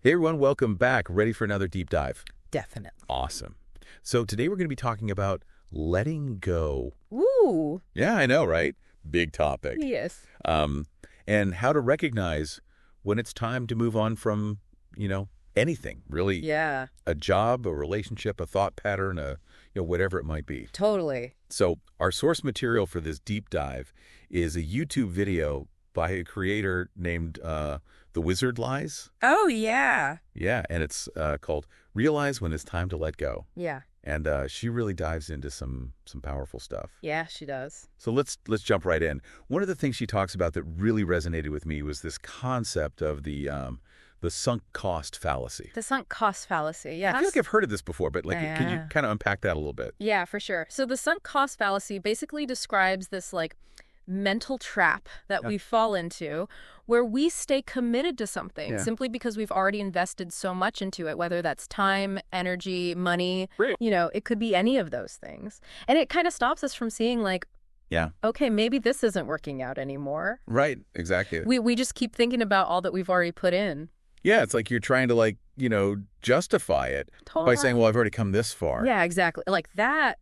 Hey everyone, welcome back. Ready for another deep dive? Definitely. Awesome. So today we're going to be talking about letting go. Ooh. Yeah, I know, right? Big topic. Yes. And how to recognize when it's time to move on from, anything, really. Yeah, A job, a relationship, a thought pattern, whatever it might be. totally. So our source material for this deep dive is a YouTube video by a creator named Thewizardliz. Oh, yeah. Yeah, and it's called Realize When It's Time to Let Go. Yeah. And she really dives into some powerful stuff. Yeah, she does. So let's jump right in. One of the things she talks about that really resonated with me was this concept of the sunk cost fallacy. The sunk cost fallacy, yes. I feel like I've heard of this before, but can you Yeah. kind of unpack that a little bit? Yeah, for sure. So the sunk cost fallacy basically describes this mental trap that we fall into where we stay committed to something simply because we've already invested so much into it, whether that's time, energy, money, Right. It could be any of those things. And it kind of stops us from seeing Yeah. okay, maybe this isn't working out anymore. Right, exactly. We just keep thinking about all that we've already put in. Yeah, it's like you're trying to justify it by saying, well, I've already come this far. Yeah, exactly. Like that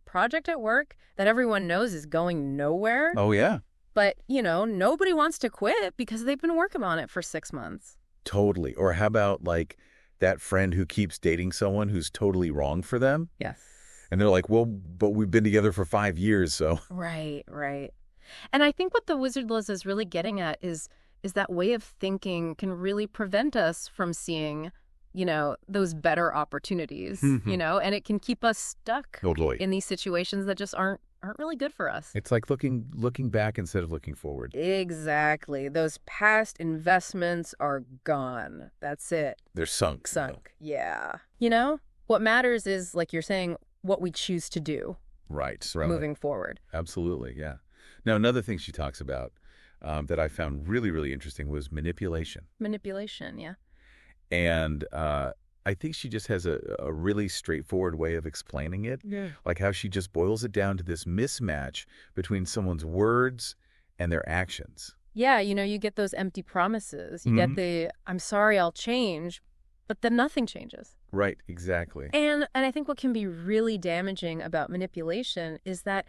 project at work that everyone knows is going nowhere. Oh, yeah. But, nobody wants to quit because they've been working on it for 6 months. Totally. Or how about that friend who keeps dating someone who's totally wrong for them? Yes. And they're like, well, but we've been together for 5 years, so. Right. And I think what the Thewizardliz is really getting at is that way of thinking can really prevent us from seeing, those better opportunities, and it can keep us stuck Totally. in these situations that just aren't really good for us. It's like looking back instead of looking forward. Exactly. Those past investments are gone. That's it. They're sunk. Yeah. What matters is, like you're saying, what we choose to do Right. moving forward. Absolutely, yeah. Now, another thing she talks about that I found really, really interesting was manipulation. Manipulation, yeah. And I think she just has a really straightforward way of explaining it. Yeah. Like how she just boils it down to this mismatch between someone's words and their actions. Yeah, you get those empty promises. You get the, I'm sorry, I'll change, but then nothing changes. Right, exactly. And I think what can be really damaging about manipulation is that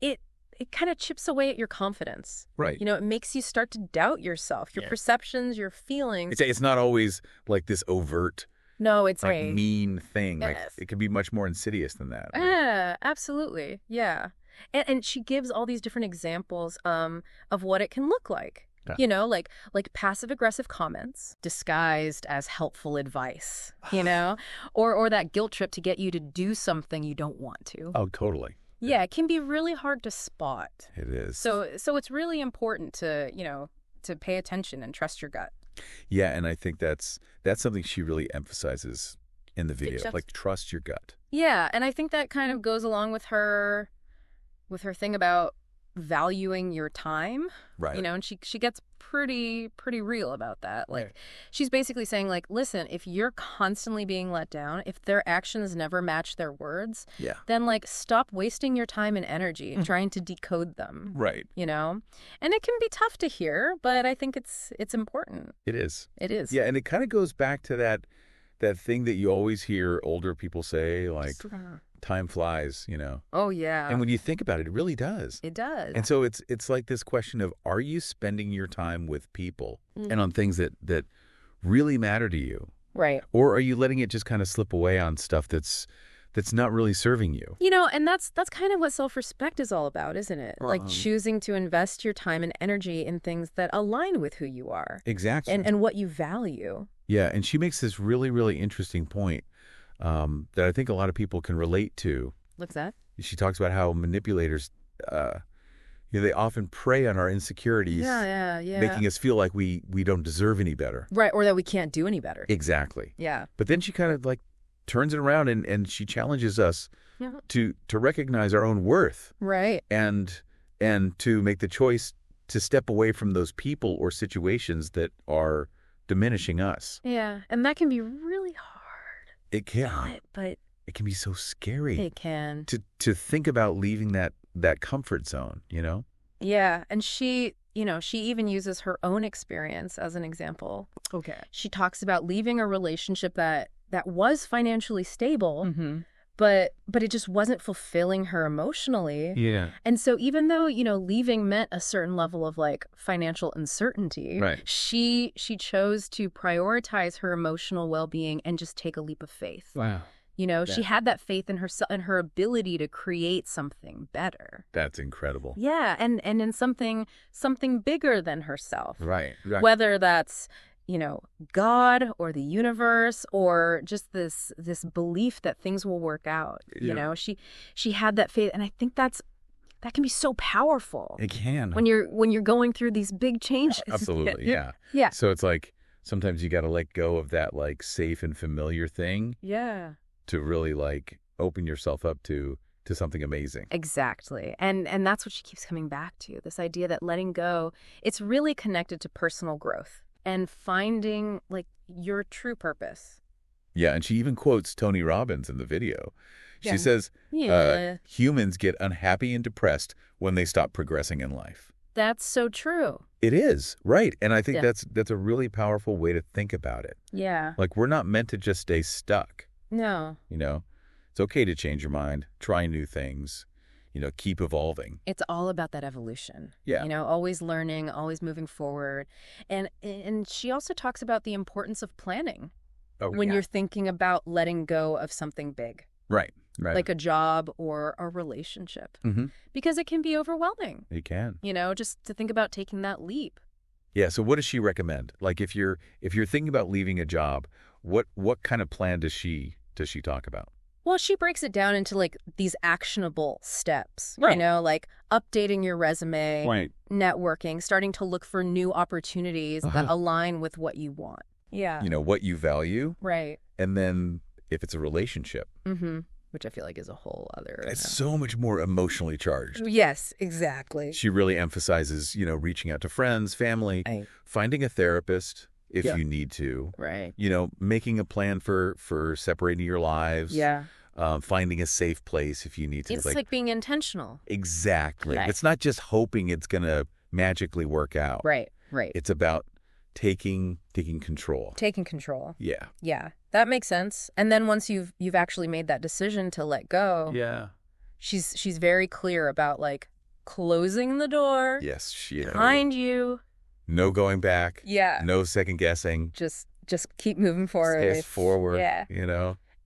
it kind of chips away at your confidence. Right. It makes you start to doubt yourself, your perceptions, your feelings. It's not always like this overt, No, it's mean thing. Yes. It can be much more insidious than that. Yeah, absolutely. Yeah. And she gives all these different examples of what it can look like. Yeah. Like passive-aggressive comments disguised as helpful advice, or that guilt trip to get you to do something you don't want to. Oh, totally. Yeah, it can be really hard to spot. It is. So it's really important to, to pay attention and trust your gut. Yeah, and I think that's something she really emphasizes in the video. Like, trust your gut. Yeah, and I think that kind of goes along with her thing about valuing your time. Right. And she gets pretty real about that. She's basically saying, listen, if you're constantly being let down, if their actions never match their words, then stop wasting your time and energy trying to decode them. Right. And it can be tough to hear, but I think it's important. It is. It is. Yeah, and it kind of goes back to that thing that you always hear older people say, time flies, Oh, yeah. And when you think about it, it really does. It does. And so it's like this question of, are you spending your time with people and on things that really matter to you? Right. Or are you letting it just kind of slip away on stuff that's not really serving you? And that's kind of what self-respect is all about, isn't it? Like choosing to invest your time and energy in things that align with who you are. Exactly. And what you value. Yeah, and she makes this really, really interesting point that I think a lot of people can relate to. What's that? She talks about how manipulators, they often prey on our insecurities, Yeah. making us feel like we don't deserve any better. Right, or that we can't do any better. Exactly. Yeah. But then she kind of turns it around and she challenges us to recognize our own worth. Right. And to make the choice to step away from those people or situations that are diminishing us. Yeah, and that can be really hard. It can. But it can be so scary. It can. To think about leaving that comfort zone, Yeah, and she she even uses her own experience as an example. Okay. She talks about leaving a relationship that was financially stable, Mm-hmm. but it just wasn't fulfilling her emotionally. Yeah. And so even though, leaving meant a certain level of like financial uncertainty, Right. she chose to prioritize her emotional well-being and just take a leap of faith. Wow. She had that faith in herself and her ability to create something better. That's incredible. Yeah, and in something bigger than herself. Right. Whether that's, God or the universe or just this belief that things will work out. Yeah. She had that faith, and I think that can be so powerful. It can. When you're going through these big changes. Absolutely. Yeah. Yeah. So it's like sometimes you got to let go of that like safe and familiar thing Yeah. to really like open yourself up to something amazing. Exactly. And that's what she keeps coming back to, this idea that letting go, it's really connected to personal growth and finding like your true purpose. Yeah, and she even quotes Tony Robbins in the video. She Yeah. says, Yeah. humans get unhappy and depressed when they stop progressing in life. That's so true. It is, right. And I think Yeah. that's a really powerful way to think about it. Yeah. Like, we're not meant to just stay stuck, No. It's okay to change your mind, try new things, keep evolving. It's all about that evolution. Yeah. Always learning, always moving forward. And she also talks about the importance of planning when you're thinking about letting go of something big, Right. like a job or a relationship, Mm-hmm. because it can be overwhelming, You can. just to think about taking that leap. Yeah, so what does she recommend? Like, if you're thinking about leaving a job, what kind of plan does she talk about? Well, she breaks it down into like these actionable steps, Right. like updating your resume, Right. networking, starting to look for new opportunities that align with what you want. Yeah. What you value, Right. and then if it's a relationship, Mm-hmm. Which I feel like is a whole other. it's so much more emotionally charged. Yes, exactly. She really emphasizes, reaching out to friends, family, Right. finding a therapist if Yeah. you need to, Right. making a plan for separating your lives. Yeah. Finding a safe place if you need to. It's like being intentional. Exactly. Right. It's not just hoping it's going to magically work out. Right. Right. It's about taking control. Taking control. Yeah. Yeah. That makes sense. And then once you've actually made that decision to let go, Yeah. she's very clear about like closing the door Yes. behind you. No going back. Yeah. No second guessing. Just keep moving forward. Stay forward. Yeah.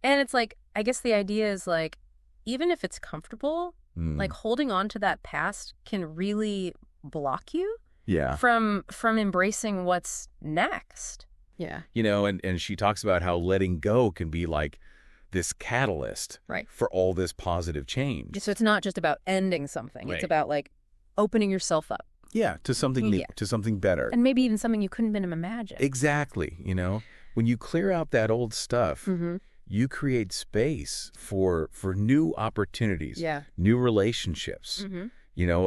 And it's like, I guess the idea is like, even if it's comfortable, like holding on to that past can really block you yeah. from embracing what's next. Yeah. And she talks about how letting go can be like this catalyst Right. for all this positive change. So it's not just about ending something. Right. It's about like opening yourself up. Yeah, to something new, Yeah. to something better. And maybe even something you couldn't even imagine. Exactly. When you clear out that old stuff, Mm-hmm. you create space for new opportunities, Yeah. new relationships, Mm-hmm.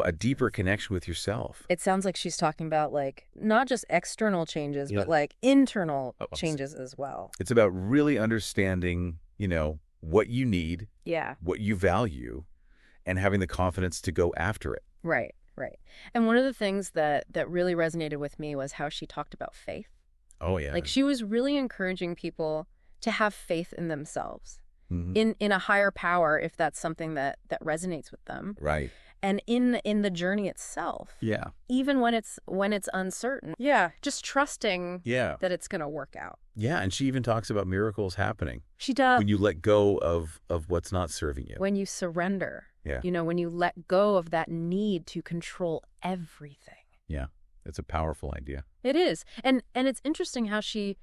a deeper connection with yourself. It sounds like she's talking about like not just external changes, Yeah. but like internal Oh, changes as well. It's about really understanding, what you need, Yeah. what you value, and having the confidence to go after it. Right. Right. And one of the things that really resonated with me was how she talked about faith. Oh, yeah. Like she was really encouraging people to have faith in themselves, Mhm. in a higher power, if that's something that resonates with them, Right. and in the journey itself, Yeah. even when it's uncertain. Yeah, just trusting Yeah. that it's going to work out. Yeah. And she even talks about miracles happening She does. when you let go of what's not serving you. When you surrender. Yeah. When you let go of that need to control everything. Yeah. It's a powerful idea. It is. And it's interesting how she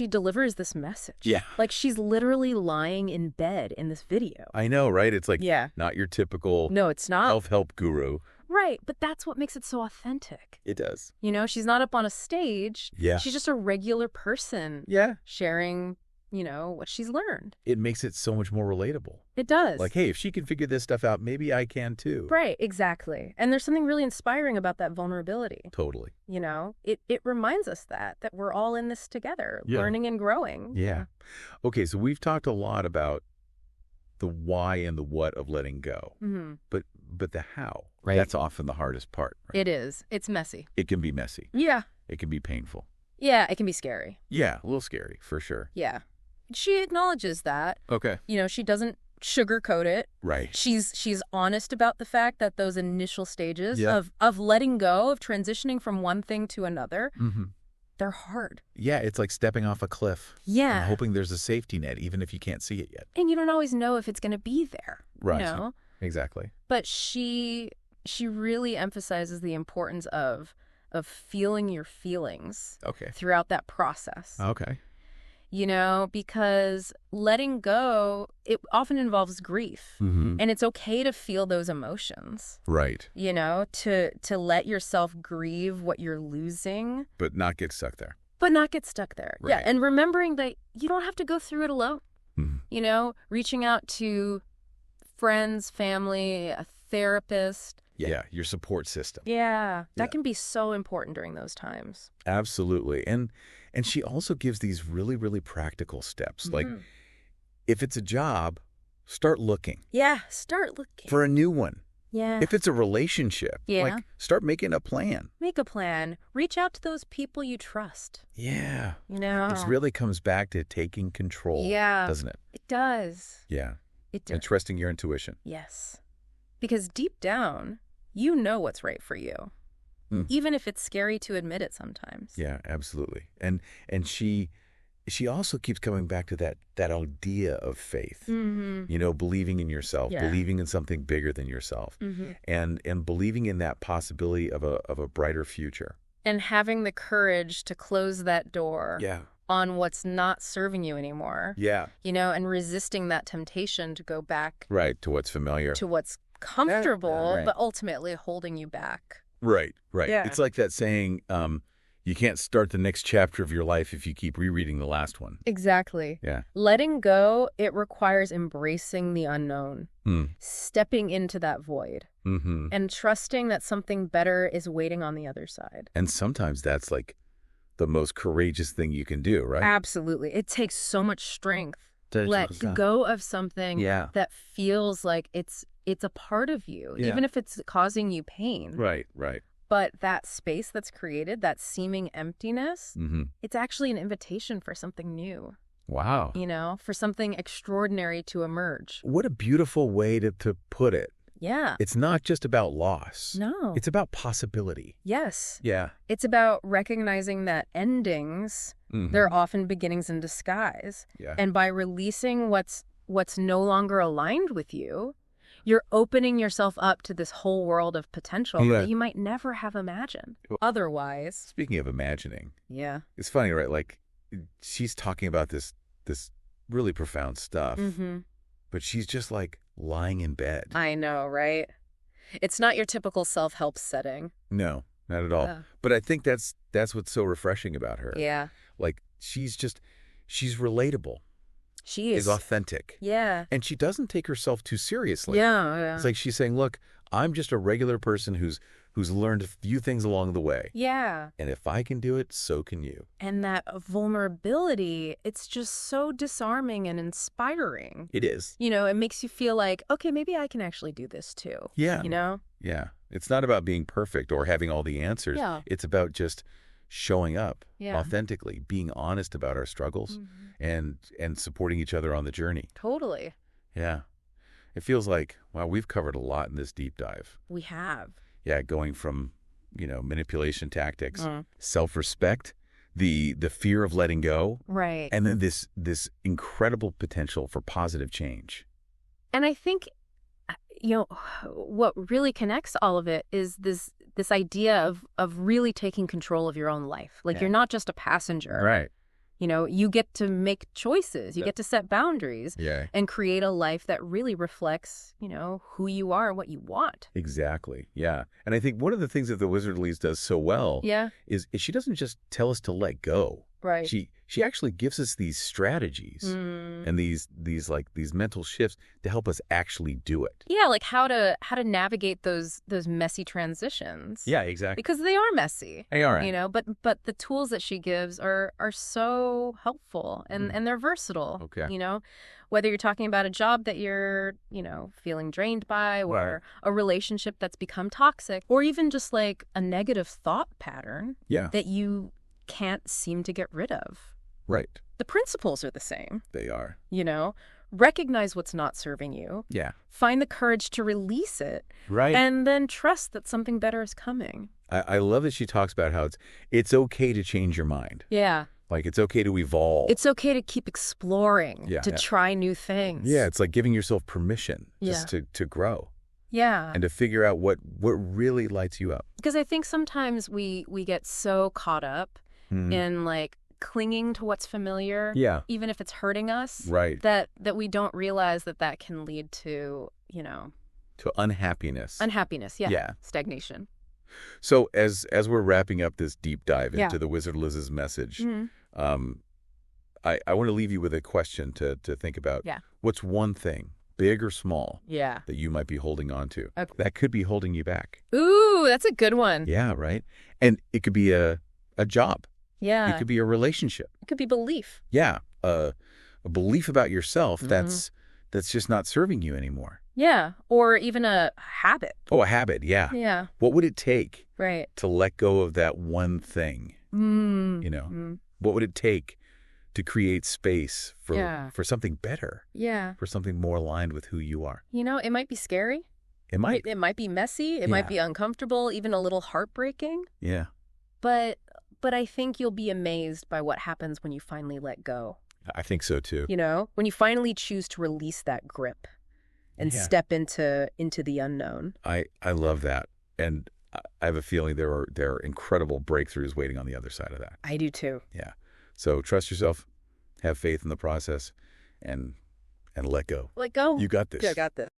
delivers this message. Yeah. Like she's literally lying in bed in this video. I know, right? It's like Yeah. not your typical No, it's not. self-help guru. Right. But that's what makes it so authentic. It does. She's not up on a stage. Yeah. She's just a regular person Yeah. sharing, what she's learned. It makes it so much more relatable. It does. Like, hey, if she can figure this stuff out, maybe I can too. Right, exactly. And there's something really inspiring about that vulnerability. Totally. It reminds us that we're all in this together, Yeah. learning and growing. Yeah. Okay, so we've talked a lot about the why and the what of letting go. Mm-hmm. But But the how, Right. that's often the hardest part. Right? It is. It's messy. It can be messy. Yeah. It can be painful. Yeah, it can be scary. Yeah, a little scary, for sure. Yeah. She acknowledges that. Okay. She doesn't sugarcoat it. Right. She's honest about the fact that those initial stages Yeah. of letting go, of transitioning from one thing to another, Mm-hmm. they're hard. Yeah, it's like stepping off a cliff. Yeah. And hoping there's a safety net, even if you can't see it yet. And you don't always know if it's going to be there. Right. Exactly. But she really emphasizes the importance of feeling your feelings Okay. throughout that process. Okay. Because letting go, it often involves grief. Mm-hmm. And it's okay to feel those emotions, Right. to let yourself grieve what you're losing, But not get stuck there. but not get stuck there. Right. Yeah, and remembering that you don't have to go through it alone. Mm-hmm. Reaching out to friends, family, a therapist. Yeah, your support system. Yeah, that Yeah. can be so important during those times. Absolutely. And she also gives these really, really practical steps. Like, Mhm. if it's a job, start looking Yeah, start looking. for a new one. Yeah. If it's a relationship, Yeah. like, start making a plan. Make a plan. Reach out to those people you trust. Yeah. This It really comes back to taking control, Yeah. doesn't it? does. Yeah. It does. And trusting your intuition. Yes. Because deep down, you know what's right for you. Mm. Even if it's scary to admit it sometimes. Yeah, absolutely. And she also keeps coming back to that idea of faith. Mm-hmm. Believing in yourself, Yeah. believing in something bigger than yourself, Mm-hmm. and believing in that possibility of a brighter future. And having the courage to close that door Yeah. on what's not serving you anymore. Yeah. And resisting that temptation to go back Right, to what's familiar. to what's comfortable, right. but ultimately holding you back. Right. Yeah. It's like that saying, you can't start the next chapter of your life if you keep rereading the last one. Exactly. Yeah. Letting go, it requires embracing the unknown, stepping into that void, Mm-hmm. and trusting that something better is waiting on the other side. And sometimes that's like the most courageous thing you can do, right? Absolutely. It takes so much strength. To Let go of something Yeah. that feels like it's a part of you, Yeah. even if it's causing you pain. Right. But that space that's created, that seeming emptiness, Mm-hmm. it's actually an invitation for something new, Wow. for something extraordinary to emerge. What a beautiful way to put it. Yeah. It's not just about loss. No. It's about possibility. Yes. Yeah. It's about recognizing that endings, Mhm. they're often beginnings in disguise. Yeah. And by releasing what's no longer aligned with you, you're opening yourself up to this whole world of potential Yeah. that you might never have imagined otherwise. Speaking of imagining, Yeah. it's funny, right? Like, she's talking about this really profound stuff, Mm-hmm. but she's just like lying in bed. I know, right? It's not your typical self-help setting. No, not at all. Yeah. But I think that's what's so refreshing about her. Yeah. Like, she's relatable. She is. Is authentic. Yeah. And she doesn't take herself too seriously. Yeah. It's like she's saying, look, I'm just a regular person who's learned a few things along the way. Yeah. And if I can do it, so can you. And that vulnerability, it's just so disarming and inspiring. It is. It makes you feel like, okay, maybe I can actually do this too. Yeah. Yeah. It's not about being perfect or having all the answers. Yeah. It's about just showing up Yeah. authentically, being honest about our struggles and supporting each other on the journey. Totally. Yeah. It feels like, wow, we've covered a lot in this deep dive. We have. Yeah, going from, manipulation tactics, self-respect, the fear of letting go, Right. and then this incredible potential for positive change. And I think, what really connects all of it is this idea of really taking control of your own life. Like, you're not just a passenger. Right. You get to make choices. You Yeah. get to set boundaries Yeah. and create a life that really reflects, who you are and what you want. Exactly. Yeah. And I think one of the things that Thewizardliz does so well Yeah. is she doesn't just tell us to let go. Right. She actually gives us these strategies and these mental shifts to help us actually do it. Yeah, like how to navigate those messy transitions. Yeah, exactly. Because they are messy. They are. You know, but the tools that she gives are so helpful and they're versatile. Okay. You know, whether you're talking about a job that you're, feeling drained by, or a relationship that's become toxic, or even just like a negative thought pattern that you can't seem to get rid of. Right. The principles are the same. They are. Recognize what's not serving you. Yeah. Find the courage to release it. Right. And then trust that something better is coming. I love that she talks about how it's okay to change your mind. Yeah. Like, it's okay to evolve. It's okay to keep exploring, to try new things. Yeah, it's like giving yourself permission just to grow. Yeah. And to figure out what really lights you up. Because I think sometimes we get so caught up in like clinging to what's familiar, even if it's hurting us, that we don't realize that can lead to, to unhappiness. Unhappiness, stagnation. So as we're wrapping up this deep dive into the Wizard Liz's message, I want to leave you with a question to think about. Yeah. What's one thing, big or small, that you might be holding on to that could be holding you back? Ooh, that's a good one. Yeah, right? And it could be a job. Yeah. It could be a relationship. It could be belief. Yeah. A belief about yourself that's just not serving you anymore. Yeah. Or even a habit. Oh, a habit. Yeah. Yeah. What would it take to let go of that one thing? What would it take to create space for something better? Yeah. For something more aligned with who you are? It might be scary. It might. It might be messy. It might be uncomfortable, even a little heartbreaking. Yeah. But I think you'll be amazed by what happens when you finally let go. I think so too. When you finally choose to release that grip and step into the unknown. I love that. And I have a feeling there are incredible breakthroughs waiting on the other side of that. I do too. Yeah. So trust yourself, have faith in the process, and let go. Let go. You got this. Yeah, I got this.